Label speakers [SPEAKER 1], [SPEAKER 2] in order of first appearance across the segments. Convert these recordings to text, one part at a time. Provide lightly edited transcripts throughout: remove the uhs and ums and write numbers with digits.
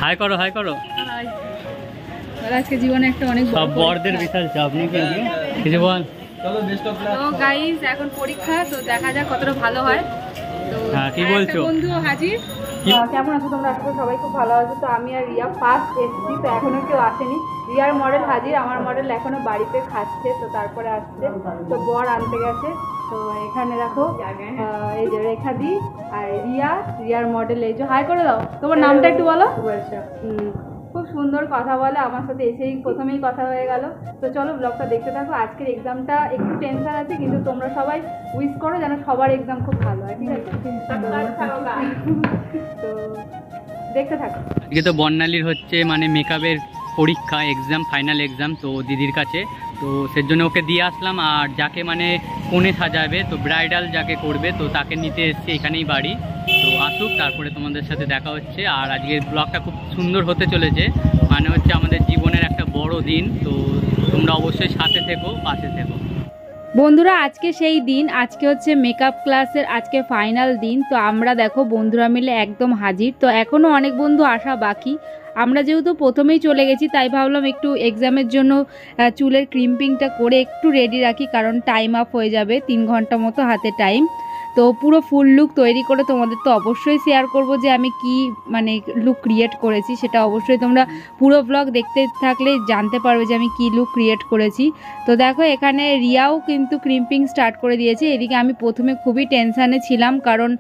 [SPEAKER 1] High করো high করো।
[SPEAKER 2] আজকে জীবনে একটা অনেক
[SPEAKER 1] সব বড়দের বিশাল চাপ নাকি কিছু বল।
[SPEAKER 2] চলো বেস্ট অফ লাক। তো গাইস এখন পরীক্ষা, তো দেখা যাক কতটা ভালো হয়। তো
[SPEAKER 1] হ্যাঁ কি বলছো?
[SPEAKER 2] বন্ধু হাজির। কেমন আছো তোমরা? আশা করি সবাই খুব ভালো আছো। তো আমি আর রিয়া ফার্স্ট এসেছি, তো এখনো কেউ আসেনি। রিয়ার মডেল হাজির, আমার মডেল এখনো বাড়িতে খাচ্ছে, তো তারপরে আসছে। তো বর আনতে গেছে। তো এখানে দেখো এই যে রেখা দি আর রিয়ার মডেল। এই যে হাই করে দাও, তোমার নামটা একটু বলো। খুব সুন্দর কথা বলে, আমার সাথে এসেই প্রথমেই কথা হয়ে গেল। তো চলো ব্লগটা দেখতে থাকো। আজকের এক্সামটা একটু টেনশন আছে, কিন্তু তোমরা সবাই উইশ করো যেন সবার এক্সাম খুব ভালো হয়, ঠিক আছে? তো দেখতে থাকো।
[SPEAKER 1] আজকে তো বর্ণালীর হচ্ছে মানে মেকআপের পরীক্ষা, এক্সাম, ফাইনাল এক্সাম, তো দিদির কাছে। তো সেজন্য ওকে দিয়ে আসলাম। আর যাকে মানে কোণে সাজাবে, তো ব্রাইডাল যাকে করবে, তো তাকে নিতে এসছি, এখানেই বাড়ি। তো আসুক, তারপরে তোমাদের সাথে দেখা হচ্ছে। আর আজকের ব্লগটা খুব সুন্দর হতে চলেছে, মানে হচ্ছে আমাদের জীবনের একটা বড় দিন। তো তোমরা অবশ্যই সাথে থেকো, পাশে থেকো।
[SPEAKER 2] বন্ধুরা আজকে সেই দিন, আজকে হচ্ছে মেকআপ ক্লাসের আজকে ফাইনাল দিন। তো আমরা দেখো বন্ধুরা মিলে একদম হাজির। তো এখনও অনেক বন্ধু আসা বাকি। আমরা যেহেতু প্রথমেই চলে গেছি, তাই ভাবলাম একটু এক্সামের জন্য চুলের ক্রিম্পিংটা করে একটু রেডি রাখি, কারণ টাইম আপ হয়ে যাবে, 3 ঘন্টা মতো হাতে টাইম। তো পুরো ফুল লুক তৈরি করে তোমাদের তো অবশ্যই শেয়ার করব যে আমি কি মানে লুক ক্রিয়েট করেছি, সেটা অবশ্যই তোমরা পুরো ব্লগ দেখতে থাকলে জানতে পারবে যে আমি কি লুক ক্রিয়েট করেছি। তো দেখো এখানে রিয়াও কিন্তু ক্রিম্পিং স্টার্ট করে দিয়েছে। এদিকে আমি প্রথমে খুবই টেনশানে ছিলাম, কারণ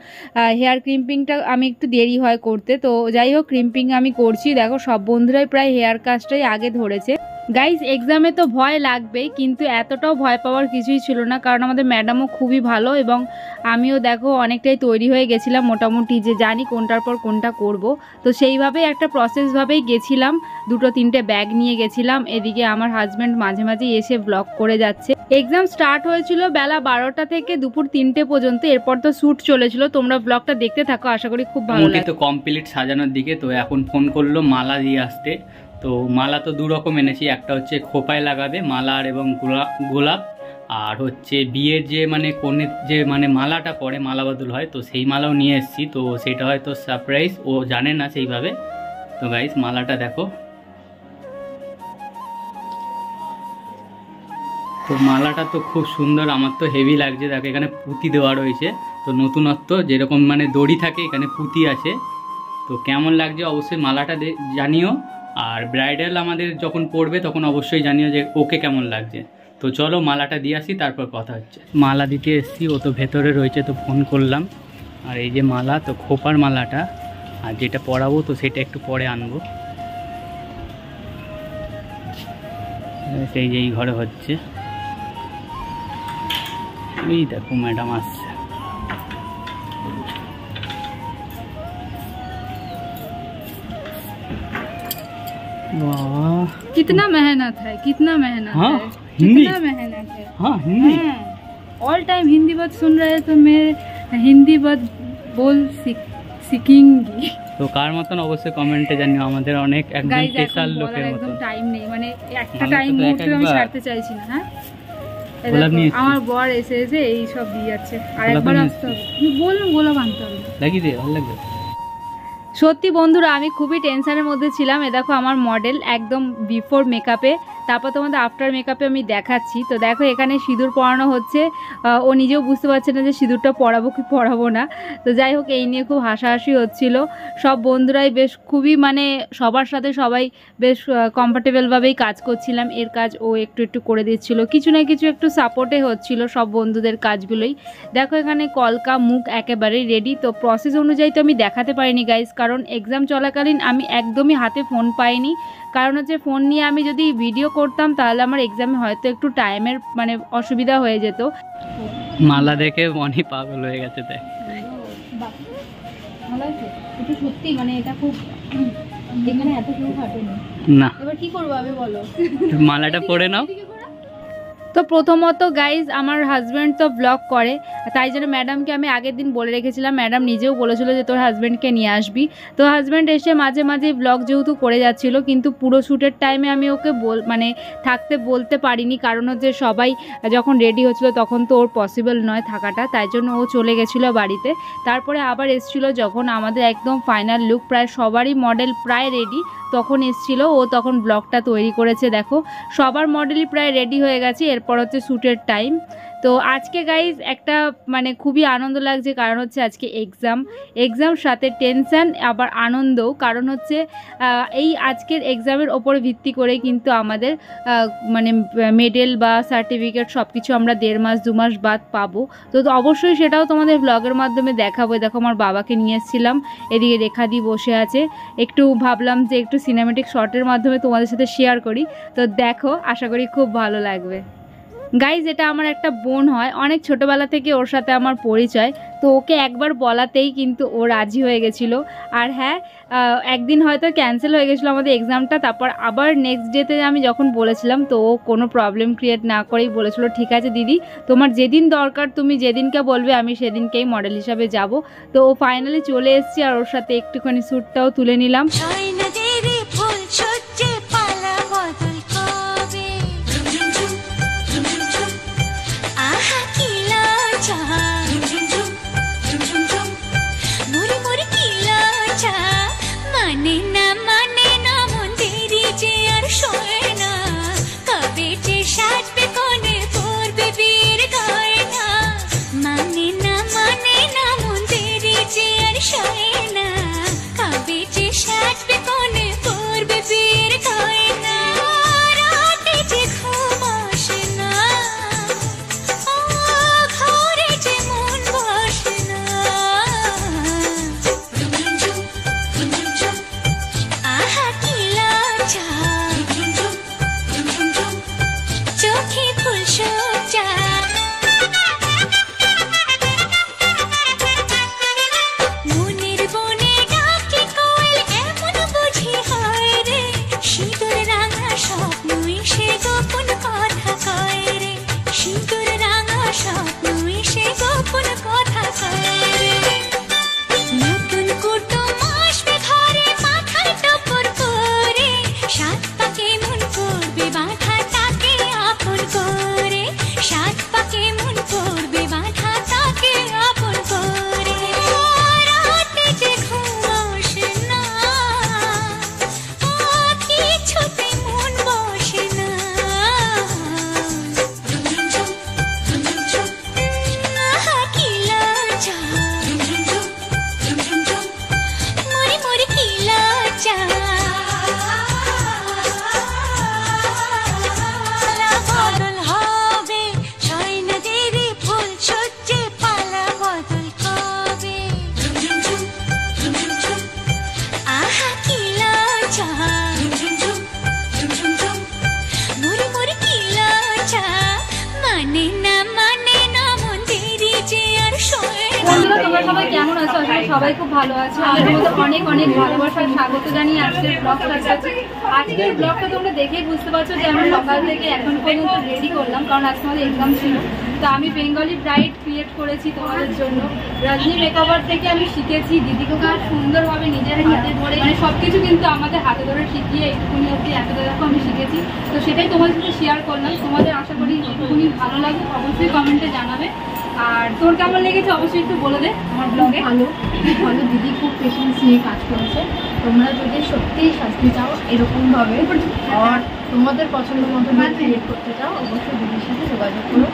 [SPEAKER 2] হেয়ার ক্রিম্পিংটা আমি একটু দেরি হয় করতে। তো যাই হোক ক্রিম্পিং আমি করছি। দেখো সব বন্ধুরাই প্রায় হেয়ার কাজটাই আগে ধরেছে। গাইজ এক্সামে তো ভয় লাগবেই, কিন্তু এতটাও ভয় পাওয়ার কিছুই ছিল না, কারণ আমাদের ম্যাডামও খুবই ভালো এবং আমিও দেখো অনেকটাই তৈরি হয়ে গেছিলাম মোটামুটি, যে জানি কোনটার পর কোনটা করব। তো সেইভাবেই একটা প্রসেসভাবেই গেছিলাম, 2-3টে ব্যাগ নিয়ে গেছিলাম। এদিকে আমার হাজব্যান্ড মাঝে মাঝে এসে ব্লগ করে যাচ্ছে। এক্সাম স্টার্ট হয়েছিল বেলা 12টা থেকে দুপুর 3টে পর্যন্ত। এরপর তো শ্যুট চলেছিল, তোমরা ব্লগটা দেখতে থাকো, আশা করি খুব ভালো লাগে।
[SPEAKER 1] তো কমপ্লিট সাজানোর দিকে। তো এখন ফোন করলো মালা দিয়ে আসতে। তো মালা তো 2 রকম এনেছি, একটা হচ্ছে খোপায় লাগাবে মালা আর এবং গোলাপ, আর হচ্ছে বিয়ের যে মানে কনের যে মানে মালাটা পরে মালা বদল হয়, তো সেই মালাও নিয়ে এসেছি। তো সেটা হয়তো সারপ্রাইজ, ও জানে না সেইভাবে। তো গাইস মালাটা দেখো, তো মালাটা তো খুব সুন্দর, আমার তো হেভি লাগছে। দেখো এখানে পুঁতি দেওয়া রয়েছে, তো নতুনত্ব যেরকম মানে দড়ি থাকে এখানে পুঁতি আছে। তো কেমন লাগছে অবশ্যই মালাটা জানিও। আর ব্রাইডাল আমাদের যখন পড়বে তখন অবশ্যই জানিও যে ওকে কেমন লাগছে। তো চলো মালাটা দিয়ে আসি, তারপর কথা হচ্ছে। মালা দিতে এসছি, ও তো ভেতরে রয়েছে, তো ফোন করলাম। আর এই যে মালা, তো খোপার মালাটা, আর যেটা পরাবো তো সেটা একটু পরে আনবো। সেই যে এই ঘরে হচ্ছে, এই দেখো ম্যাডাম আসছে।
[SPEAKER 2] कितना मेहनत है, कितना मेहनत
[SPEAKER 1] हाँ,
[SPEAKER 2] है,
[SPEAKER 1] हिंदी?
[SPEAKER 2] कितना मेहनत है।
[SPEAKER 1] हाँ हिंदी।
[SPEAKER 2] ऑल टाइम हिंदी बात सुन रहे हैं, तो मैं हिंदी बात बोल सीखेंगी।
[SPEAKER 1] তো কার মতন অবশ্যই কমেন্টে জানিও, আমাদের অনেক একদম স্পেশাল লোকের মতো।
[SPEAKER 2] একদম টাইম নেই, মানে একটা টাইম মুহূর্তে আমি ছাড়তে চাইছি না। হ্যাঁ আমার বর এসে এই সব দিয়ে যাচ্ছে, আর একবার আসতে হবে। বললাম গোলাপ আনতে হবে,
[SPEAKER 1] লাগিয়ে দে, ভালো লাগবে।
[SPEAKER 2] সত্যি বন্ধুরা আমি খুবই টেনশনের মধ্যে ছিলাম। এ দেখো আমার মডেল একদম বিফোর মেকআপে, তারপর তোমাদের আফটার মেকআপে আমি দেখাচ্ছি। তো দেখো এখানে সিঁদুর পরানো হচ্ছে, ও নিজেও বুঝতে পারছে না যে সিঁদুরটা পরাবো কি পরাবো না। তো যাই হোক এই নিয়ে খুব হাসাহাসি হচ্ছিল। সব বন্ধুরাই বেশ খুবই মানে সবার সাথে সবাই বেশ কমফর্টেবলভাবেই কাজ করছিলাম। এর কাজ ও একটু একটু করে দিচ্ছিল, কিছু না কিছু একটু সাপোর্টে হচ্ছিল সব বন্ধুদের কাজগুলোই। দেখো এখানে কলকা মুখ একেবারেই রেডি। তো প্রসেস অনুযায়ী তো আমি দেখাতে পারিনি গাইজ, কারণ এক্সাম চলাকালীন আমি একদমই হাতে ফোন পাইনি। কারণ হচ্ছে ফোন নিয়ে আমি যদি ভিডিও করতাম তাহলে আমার এক্সামে হয়তো একটু টাইমের মানে অসুবিধা হয়ে যেত।
[SPEAKER 1] মালা দেখে মনে পাগল হয়ে গেছে। তাই
[SPEAKER 2] ভালো আছে এটা সত্যি, মানে এটা খুব এখানে এত কেউ ফাটেনি না। এবার কি করবো আমি বলো,
[SPEAKER 1] মালাটা পরে নাও।
[SPEAKER 2] তো প্রথমত গাইজ আমার হাজব্যান্ড তো ব্লগ করে, তাই জন্য ম্যাডামকে আমি আগের দিন বলে রেখেছিলাম, ম্যাডাম নিজেও বলেছিল যে তোর হাজব্যান্ডকে নিয়ে আসবি। তো হাজব্যান্ড এসে মাঝে মাঝে ব্লগ যেহেতু করে যাচ্ছিল, কিন্তু পুরো শ্যুটের টাইমে আমি ওকে থাকতে বলতে পারিনি, কারণ হচ্ছে সবাই যখন রেডি হচ্ছিলো তখন তো ওর পসিবল নয় থাকাটা, তাই জন্য ও চলে গেছিলো বাড়িতে। তারপরে আবার এসেছিলো যখন আমাদের একদম ফাইনাল লুক, প্রায় সবারই মডেল প্রায় রেডি, তখন এসেছিলো ও, তখন ব্লগটা তৈরি করেছে। দেখো সবার মডেলই প্রায় রেডি হয়ে গেছে, এরপর হচ্ছে শ্যুটের টাইম। তো আজকে গাইজ একটা খুবই আনন্দ লাগছে, কারণ হচ্ছে আজকে এক্সাম সাথে টেনশান আবার আনন্দও, কারণ হচ্ছে এই আজকের এক্সামের ওপরে ভিত্তি করে কিন্তু আমাদের মেডেল বা সার্টিফিকেট সব কিছু আমরা 1.5 মাস 2 মাস বাদ পাবো। তো অবশ্যই সেটাও তোমাদের ব্লগের মাধ্যমে দেখাবো। দেখো আমার বাবাকে নিয়ে এসেছিলাম, এদিকে রেখাদি বসে আছে, একটু ভাবলাম যে একটু সিনেমেটিক শটের মাধ্যমে তোমাদের সাথে শেয়ার করি। তো দেখো, আশা করি খুব ভালো লাগবে। গাইজ এটা আমার একটা বোন হয়, অনেক ছোটোবেলা থেকে ওর সাথে আমার পরিচয়। তো ওকে একবার বলাতেই কিন্তু ও রাজি হয়ে গেছিলো। আর হ্যাঁ, একদিন হয়তো ক্যান্সেল হয়ে গেছিলো আমাদের এক্সামটা, তারপর আবার নেক্সট ডেতে আমি যখন বলেছিলাম তো ও কোনো প্রবলেম ক্রিয়েট না করেই বলেছিল ঠিক আছে দিদি, তোমার যেদিন দরকার তুমি যেদিনকে বলবে আমি সেদিনকেই মডেল হিসাবে যাব। তো ও ফাইনালি চলে এসেছি, আর ওর সাথে একটুখানি শ্যুটটাও তুলে নিলাম। সবাই কেমন আছো? আসলে সবাই খুব ভালো আছে। আমাদের অনেক অনেক ভালোবাসার স্বাগত জানিয়ে আজকের ব্লগটা আছে। আজকের ব্লগটা তোমরা দেখেই বুঝতে পারছো যে আমি সকাল থেকে এখন পর্যন্ত রেডি করলাম, কারণ আজকে আমাদের এক্সাম ছিল। তো আমি বেঙ্গলি ব্রাইড ক্রিয়েট করেছি তোমাদের জন্য। রজনী মেকওভার থেকে আমি শিখেছি, দিদিকে খুব সুন্দরভাবে নিজের হাতে ধরে সব কিছু কিন্তু আমাদের হাতে ধরে শিখিয়ে এইটুকুনি অবধি এতটা দেখো আমি শিখেছি। তো সেটাই তোমাদের সাথে শেয়ার করলাম। তোমাদের আশা করি এইটুকুনি ভালো লাগবে, অবশ্যই কমেন্টে জানাবে। আর তোর কেমন লেগেছে অবশ্যই একটু বলে দে। আমার ব্লগে
[SPEAKER 3] ভালো, খুব ভালো। দিদি খুব পেশেন্স নিয়ে কাজ করেছে। তোমরা যদি সত্যিই শাস্তি চাও এরকমভাবে আর তোমাদের পছন্দ মতো ক্রিয়েট করতে চাও, অবশ্যই দিদির সাথে যোগাযোগ করো।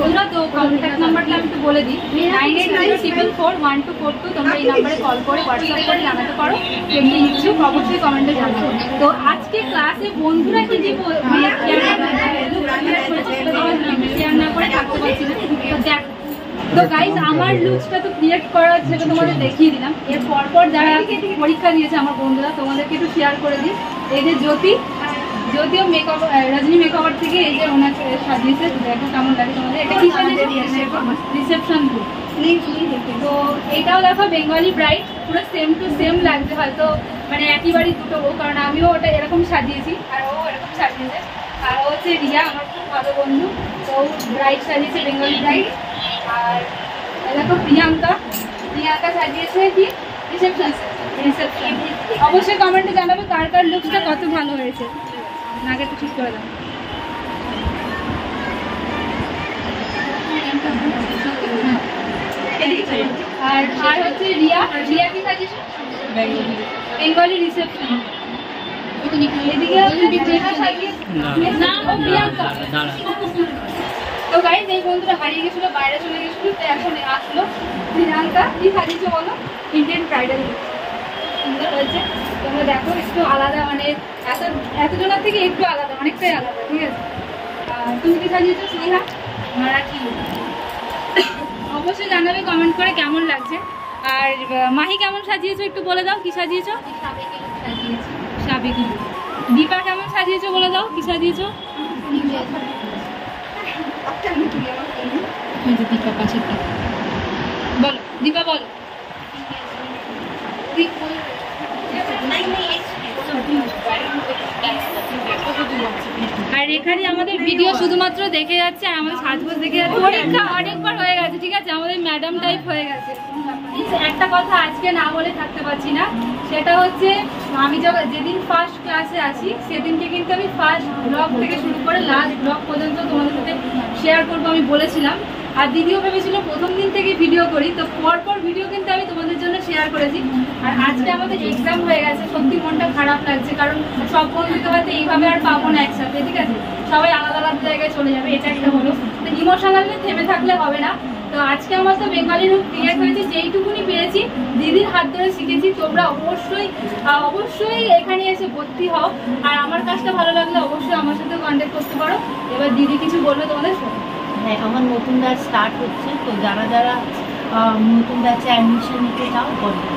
[SPEAKER 2] তোমরা তো কন্ট্যাক্ট নাম্বারটা আমি একটু বলে দিই, 9894414242। তোমরা এই নাম্বারে কল করে হোয়াটসঅ্যাপ করে জানাতে পারো কেমনি ইচ্ছুক, অবশ্যই কমেন্টে জানাবো। তো আজকে ক্লাসে বন্ধুরা কি যে শেয়ার না করে থাকতে পারছি না। তো দেখ, তো গাইজ আমার লুকসটা তো ক্রিয়েট করা সেটা তোমাদের দেখিয়ে দিলাম। এর পরপর যারা পরীক্ষা দিয়েছে আমার বন্ধুরা, তোমাদেরকে একটু শেয়ার করে দিই। এই যে যদিও মেকআপ রজনী মেকওভার থেকে এই যে ওনাকে সাজিয়েছে, দেখো কেমন লাগে তোমাদের। এটা কি সাজিয়েছে? Reception look. তো এইটাও দেখো বেঙ্গলি ব্রাইড, পুরো সেম টু সেম লাগছে, হয়তো একই বাড়ি দুটো বউ, কারণ আমিও ওটা এরকম সাজিয়েছি আর ও এরকম সাজিয়েছে। আর হচ্ছে রিয়া, আমার খুব ভালো বন্ধু, তো ব্রাইড সাজিয়েছে বেঙ্গলি ব্রাইড। আর দেখো প্রিয়াঙ্কা সাজিয়েছে কি রিসেপশন। অবশ্যই কমেন্টে জানাবে কার কার লুকসটা কত ভালো হয়েছে। আগে একটু ঠিক করে দাও। আর হচ্ছে রিয়া কি সাজিয়েছে বেঙ্গলি রিসেপশন। তো গাইস এই বন্ধুরা হারিয়ে গেছিল, বাইরে চলে গেছিল, তো এখন আসলো। প্রিয়াঙ্কা কি সাজিয়েছে বলো? ইন্ডিয়ান ব্রাইডাল সুন্দর হয়েছে। তোমরা দেখো একটু আলাদা, মানে এতজনের থেকে একটু আলাদা, অনেকটাই আলাদা, ঠিক আছে। তুমি কি সাজিয়েছো স্নেহা? মারাঠি। অবশ্যই জানাবে কমেন্ট করে কেমন লাগছে। আর মাহি কেমন সাজিয়েছো একটু বলে দাও, কি সাজিয়েছো? সাবেকি। দীপা কেমন সাজিয়েছো বলে দাও, কি সাজিয়েছো? বলো দীপা, বলো। আর এখানে আমাদের ভিডিও শুধুমাত্র দেখে যাচ্ছে, আর আমাদের সাজগোজ দেখে যাচ্ছে। পরীক্ষা অনেকবার হয়ে গেছে, ঠিক আছে, আমাদের ম্যাডাম টাইপ হয়ে গেছে। একটা কথা আজকে না বলে থাকতে পারছি না, সেটা হচ্ছে আমি যেদিন ফার্স্ট ক্লাসে আসি সেদিনকে কিন্তু আমি ফার্স্ট ব্লগ থেকে শুরু করে লাস্ট ব্লগ পর্যন্ত তোমাদের সাথে শেয়ার করবো আমি বলেছিলাম। আর দিদিও ভেবেছিল প্রথম দিন থেকে ভিডিও করি, তো পরপর ভিডিও কিন্তু আমি তোমাদের জন্য শেয়ার করেছি। আর আজকে আমাদের এক্সাম হয়ে গেছে, সত্যি মনটা খারাপ লাগছে, কারণ সব বন্ধুকে হয়তো এইভাবে আর পাবো না একসাথে, ঠিক আছে, সবাই আলাদা আলাদা জায়গায় চলে যাবে, এটা একটা হলো। তো ইমোশনালি থেমে থাকলে হবে না। তো আজকে আমার তো বেঙ্গলি রূপ ক্রিয়েট হয়েছে, যেইটুকুনি পেরেছি দিদির হাত ধরে শিখেছি। তোমরা অবশ্যই এখানে এসে ভর্তি হও। আর আমার কাজটা ভালো লাগলে অবশ্যই আমার সাথে কন্ট্যাক্ট করতে পারো। এবার দিদি কিছু বলবে তোমাদের।
[SPEAKER 4] হ্যাঁ, আমার নতুন ব্যাচ স্টার্ট হচ্ছে, তো যারা যারা নতুন ব্যাচে অ্যাডমিশন নিতে চাও বলবে।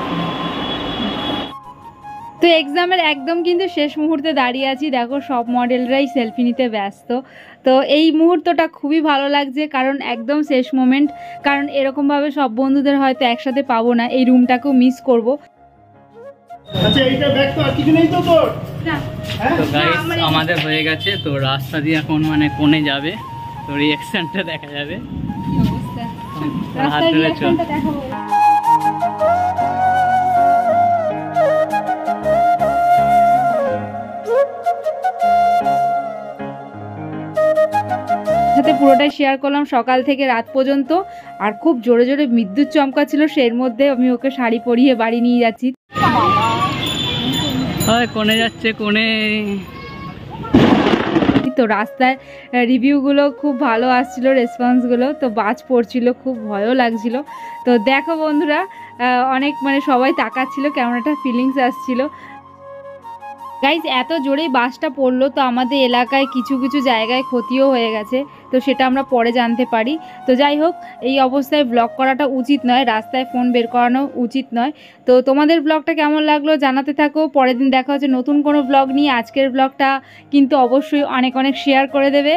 [SPEAKER 2] তো এক্সামের একদম কিন্তু শেষ মুহূর্তে দাঁড়িয়ে আছি, দেখো সব মডেলরাই সেলফি নিতে ব্যস্ত। তো এই মুহূর্তটা খুবই ভালো লাগছে, কারণ একদম শেষ মোমেন্ট, কারণ এরকমভাবে সব বন্ধুদের হয়তো একসাথে পাবো না, এই রুমটাকেও মিস করবো।
[SPEAKER 5] আচ্ছা এইটা ব্যাগ তো আর কিছু নেই তো তোর?
[SPEAKER 1] তো গাইস আমাদের হয়ে গেছে, তো রাস্তা দিয়ে এখন মানে কোণে যাবে, তো রিঅ্যাকশনটা দেখা যাবে। হাত ধরে চল।
[SPEAKER 2] সাথে পুরোটাই শেয়ার করলাম সকাল থেকে রাত পর্যন্ত। আর খুব জোরে জোরে বিদ্যুৎ চমকাচ্ছিল, সের মধ্যে আমি ওকে শাড়ি পরিয়ে বাড়ি নিয়ে যাচ্ছি।
[SPEAKER 1] কোণে যাচ্ছে, কোণে।
[SPEAKER 2] তো রাস্তায় রিভিউগুলো খুব ভালো আসছিল, রেসপন্সগুলো, তো বাজ পড়ছিল, খুব ভয়ও লাগছিল। তো দেখো বন্ধুরা, অনেক মানে সবাই তাকাচ্ছিল, কেমন একটা ফিলিংস আসছিল। গাইজ এত জোরেই বাসটা পড়লো, তো আমাদের এলাকায় কিছু কিছু জায়গায় ক্ষতিও হয়ে গেছে, তো সেটা আমরা পরে জানতে পারি। তো যাই হোক, এই অবস্থায় ব্লগ করাটা উচিত নয়, রাস্তায় ফোন বের করানো উচিত নয়। তো তোমাদের ব্লগটা কেমন লাগলো জানাতে থাকো। পরের দিন দেখা হচ্ছে নতুন কোনো ব্লগ নিয়ে। আজকের ব্লগটা কিন্তু অবশ্যই অনেক শেয়ার করে দেবে।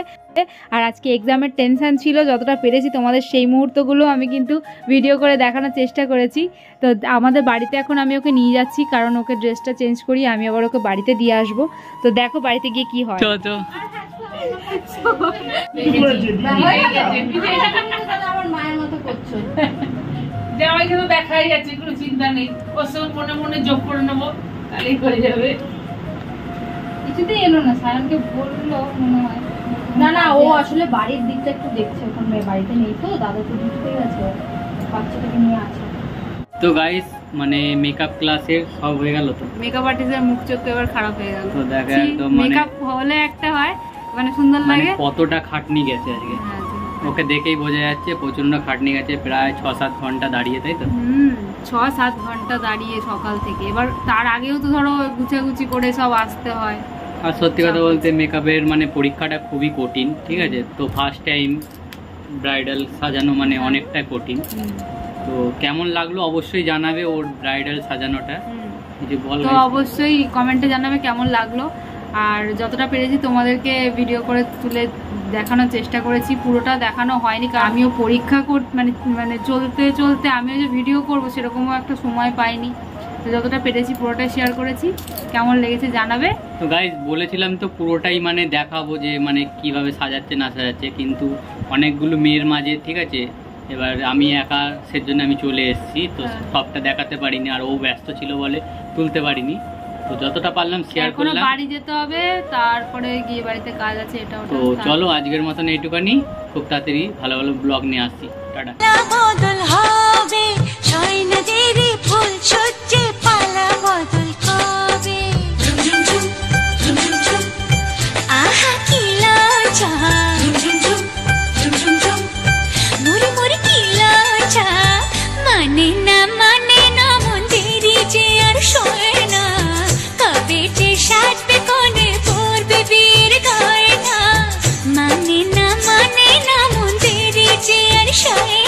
[SPEAKER 2] আর আজকে এক্সামের টেনশান ছিল, যতটা পেরেছি তোমাদের সেই মুহূর্তগুলো আমি কিন্তু ভিডিও করে দেখানোর চেষ্টা করেছি। তো আমাদের বাড়িতে এখন আমি ওকে নিয়ে যাচ্ছি, কারণ ওকে ড্রেসটা চেঞ্জ করি, আমি আবার ওকে বাড়িতে দিয়ে আসবো। তো দেখো বাড়িতে গিয়ে কি হয়।
[SPEAKER 3] আমার মায়ের মতো করছো,
[SPEAKER 4] জামাই কিন্তু দেখাই যাচ্ছে, কোনো চিন্তা নেই, ওর সঙ্গে মনে মনে যোগ করে নেবো, তাহলেই হয়ে যাবে।
[SPEAKER 3] কিছুতেই এলো না, সায়নকে বললো মনে হয়। না ও আসলে বাড়ির দিকটা একটু দেখছে, ওখানে বাড়িতে নেই তো, দাদা তো ডিউটিতে গেছে, বাচ্চাটাকে নিয়ে আছে।
[SPEAKER 1] তো গাইস মানে মেকআপ ক্লাসের সব হয়ে গেল, তো
[SPEAKER 2] মেকআপ আর্টিস্টের মুখ চোখ এবার খারাপ হয়ে গেল।
[SPEAKER 1] তো দেখা একদম মানে
[SPEAKER 2] মেকআপ হলে একটা হয়, মানে সুন্দর লাগে।
[SPEAKER 1] কতটা খাটনি গেছে আজকে, ওকে দেখেই বোঝা যাচ্ছে প্রচন্ড খাটনি গেছে, প্রায় 6-7 ঘন্টা দাঁড়িয়ে, তাই তো?
[SPEAKER 2] 6-7 ঘন্টা দাঁড়িয়ে সকাল থেকে। এবার তার আগেও তো ধরো গুছাগুছি করে সব আসতে হয়।
[SPEAKER 1] আর সত্যি কথা বলতে মেকআপের মানে পরীক্ষাটা খুবই কঠিন, ঠিক আছে। তো ফার্স্ট টাইম ব্রাইডাল সাজানো মানে অনেকটা কঠিন। তো কেমন লাগলো অবশ্যই জানাবে ওর ব্রাইডাল সাজানোটা, কিছু বল।
[SPEAKER 2] তো অবশ্যই কমেন্টে জানাবে কেমন লাগলো। আর যতটা পেরেছি তোমাদেরকে ভিডিও করে তুলে দেখানোর চেষ্টা করেছি, পুরোটা দেখানো হয়নি, কারণ আমিও পরীক্ষা মানে চলতে চলতে আমিও যে ভিডিও করবো সেরকমও একটা সময় পাইনি। তো যতটা পেরেছি পুরোটাই শেয়ার করেছি। কেমন লেগেছে জানাবে।
[SPEAKER 1] তো গাইজ বলেছিলাম তো পুরোটাই মানে দেখাবো যে মানে কিভাবে সাজাচ্ছে না সাজাচ্ছে, কিন্তু অনেকগুলো মেয়ের মাঝে, ঠিক আছে, এবার আমি একা, সেজন্য আমি চলে এসেছি, তো সবটা দেখাতে পারিনি, আর ও ব্যস্ত ছিল বলে তুলতে পারিনি। তো যতটা পারলাম শেয়ার করলাম।
[SPEAKER 2] বাড়ি যেতে হবে, তারপরে গিয়ে বাড়িতে কাজ আছে, এটা ওটা।
[SPEAKER 1] তো চলো আজকের মতন এইটুকানি, খুব তাড়াতাড়ি ভালো ভালো ব্লগ নিয়ে আসছি। টাটা।
[SPEAKER 6] বদল হবে সয়না দেবী ফুল সজ্জে পালা বদল হবে আহা কি লজ্জা মুড়ি মুড়ি কি লজ্জা মানে না মন্দিরে যে আর শোয় না কবে যে সাজবে কোণে পড়বে বীর গয়না মানে না মন্দিরে যে আর শোয়